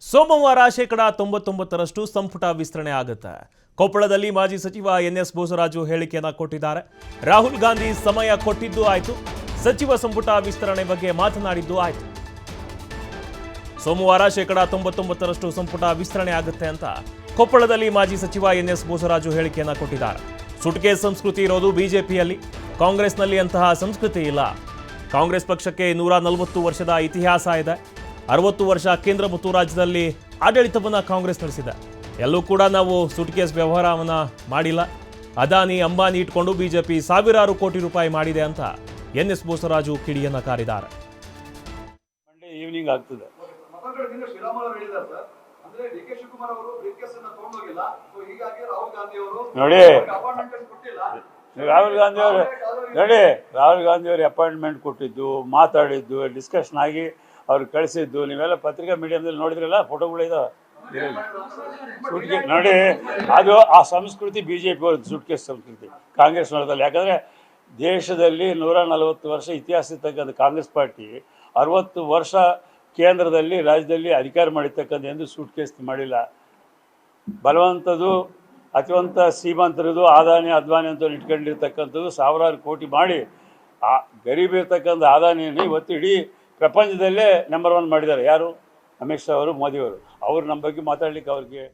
ಸೋಮವಾರ ಶೇಕಡಾ 99ರಷ್ಟು ಸಂಪುಟ ವಿಸ್ತರಣೆ ಆಗುತ್ತೆ. ಕೊಪ್ಪಳದಲ್ಲಿ ಮಾಜಿ ಸಚಿವ ಎನ್ಎಸ್ ಬೋಸರಾಜು ಹೇಳಿಕೆಯನ್ನ ಕೊಟ್ಟಿದ್ದಾರೆ. ರಾಹುಲ್ ಗಾಂಧಿ ಸಮಯ ಕೊಟ್ಟಿದ್ದು ಆಯ್ತು, ಸಚಿವ ಸಂಪುಟ ವಿಸ್ತರಣೆ ಬಗ್ಗೆ ಮಾತನಾಡಿದ್ದು ಆಯ್ತು. ಸೋಮವಾರ ಶೇಕಡಾ 99ರಷ್ಟು ಸಂಪುಟ ವಿಸ್ತರಣೆ ಆಗುತ್ತೆ ಅಂತ ಕೊಪ್ಪಳದಲ್ಲಿ ಮಾಜಿ ಸಚಿವ ಎನ್ಎಸ್ ಬೋಸರಾಜು ಹೇಳಿಕೆಯನ್ನ ಕೊಟ್ಟಿದ್ದಾರೆ. ಸುಟ್ಕೇಸ್ ಸಂಸ್ಕೃತಿ ಇರೋದು ಬಿಜೆಪಿಯಲ್ಲಿ, ಕಾಂಗ್ರೆಸ್ನಲ್ಲಿ ಅಂತಹ ಸಂಸ್ಕೃತಿ ಇಲ್ಲ. ಕಾಂಗ್ರೆಸ್ ಪಕ್ಷಕ್ಕೆ 140 ವರ್ಷದ ಇತಿಹಾಸ ಇದೆ. 60 ವರ್ಷ ಕೇಂದ್ರ ಮತ್ತು ರಾಜ್ಯದಲ್ಲಿ ಆಡಳಿತವನ್ನು ಕಾಂಗ್ರೆಸ್ ನಡೆಸಿದೆ. ಎಲ್ಲೂ ಕೂಡ ನಾವು ಸುಟ್ಕೇಸ್ ವ್ಯವಹಾರವನ್ನ ಮಾಡಿಲ್ಲ. ಅದಾನಿ ಅಂಬಾನಿ ಇಟ್ಕೊಂಡು ಬಿಜೆಪಿ ಸಾವಿರಾರು ಕೋಟಿ ರೂಪಾಯಿ ಮಾಡಿದೆ ಅಂತ ಎನ್ಎಸ್ ಬೋಸರಾಜು ಕಿಡಿಯನ್ನ ಕಾರಿದ್ದಾರೆ. ಈವ್ನಿಂಗ್ ಆಗ್ತದೆ. ನೋಡಿ ರಾಹುಲ್ ಗಾಂಧಿ ಅವರು ಅಪಾಯಿಂಟ್ಮೆಂಟ್ ಕೊಟ್ಟಿದ್ದು, ಮಾತಾಡಿದ್ದು, ಡಿಸ್ಕಷನ್ ಆಗಿ ಅವ್ರು ಕಳಿಸಿದ್ದು ನೀವೆಲ್ಲ ಪತ್ರಿಕಾ ಮೀಡಿಯಾದಲ್ಲಿ ನೋಡಿದ್ರಲ್ಲ, ಫೋಟೋಗಳಿದಾವೆ. ನೋಡಿ, ಅದು ಆ ಸಂಸ್ಕೃತಿ ಬಿಜೆಪಿ ಅವ್ರದ್ದು, ಸುಟ್ಕೇಸ್ ಸಂಸ್ಕೃತಿ ಕಾಂಗ್ರೆಸ್ ನೋಡೋದಲ್ಲ. ಯಾಕಂದರೆ ದೇಶದಲ್ಲಿ 140 ವರ್ಷ ಇತಿಹಾಸ ಇರ್ತಕ್ಕಂಥ ಕಾಂಗ್ರೆಸ್ ಪಾರ್ಟಿ 60 ವರ್ಷ ಕೇಂದ್ರದಲ್ಲಿ ರಾಜ್ಯದಲ್ಲಿ ಅಧಿಕಾರ ಮಾಡಿರ್ತಕ್ಕಂಥ ಎಂದು ಸೂಟ್ಕೇಸ್ ಮಾಡಿಲ್ಲ. ಬಲವಂತದ್ದು ಅತಿವಂತ ಶ್ರೀಮಂತರದು ಅದಾನಿ ಅದ್ವಾನಿ ಅಂತ ಇಟ್ಕೊಂಡಿರ್ತಕ್ಕಂಥದ್ದು ಸಾವಿರಾರು ಕೋಟಿ ಮಾಡಿ ಆ ಗರೀಬ್ ಇರ್ತಕ್ಕಂಥ ಅದಾನಿಯನ್ನು ಇವತ್ತು ಇಡೀ ಪ್ರಪಂಚದಲ್ಲೇ ನಂಬರ್ 1 ಮಾಡಿದ್ದಾರೆ. ಯಾರು? ಅಮಿತ್ ಶಾ ಅವರು, ಮೋದಿಯವರು. ಅವ್ರು ನಮ್ಮ ಬಗ್ಗೆ ಮಾತಾಡ್ಲಿಕ್ಕೆ ಅವ್ರಿಗೆ